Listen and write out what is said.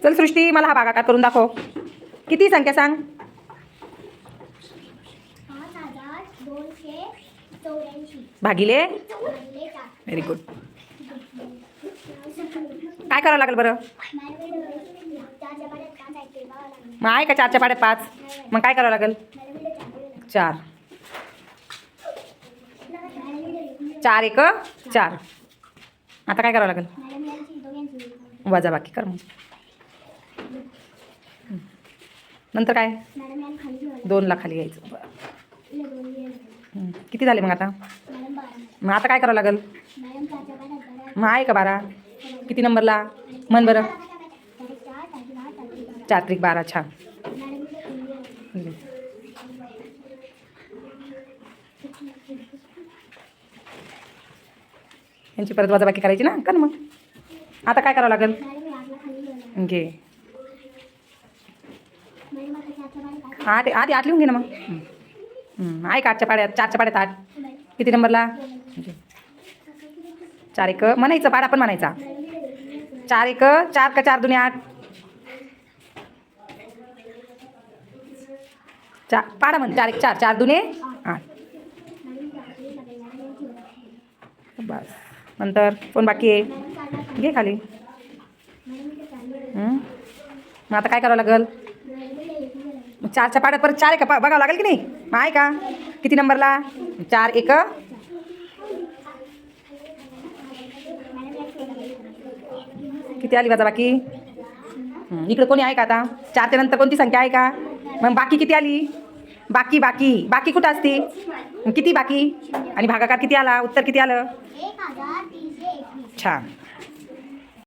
चल सृष्टी, मला हा भागाकार करून दाखव. किती संख्या सांग. 5284 भागिले. Very good. काय करावं लागेल बरं. मग आहे का 4च्या पाड्यात 5. मग काय करावं लागेल. 4. 4 1 4. आता काय करावं लागेल. वजा बाकी कर मग. नंतर काय. 2ला खाली घ्यायचं. किती झाले मग आता. मग आता काय करावं लागेल. मग आहे का 12. किती नंबरला म्हण बरं. 4 त्रिक 12. छान. यांची परत वजाबाकी करायची ना. कर मग. आता काय करावं लागेल. घे. 8 आधी 8 लिहून घे ना मग. आहे का 8च्या पाड्यात. 4च्या पाड्यात 8. किती नंबरला. 4 1 म्हणायचं. पाडा पण म्हणायचा. 4 1 4 का 4 2 8. पाडा म्हण. 4 1 4 4 2 8. बस. नंतर कोण बाकी आहे. घे खाली. मग आता काय करावं लागेल. 4च्या पाड्यात परत 4 आहे का बघावं लागेल की नाही. मग आहे का. किती नंबरला. 4 1 किती आली वजाबाकी. इकडे कोणी आहे का आता. 4च्या नंतर कोणती संख्या आहे का. मग बाकी किती आली. बाकी बाकी बाकी कुठं असते. किती बाकी. आणि भागाकार किती आला. उत्तर किती आलं. 1321. छान.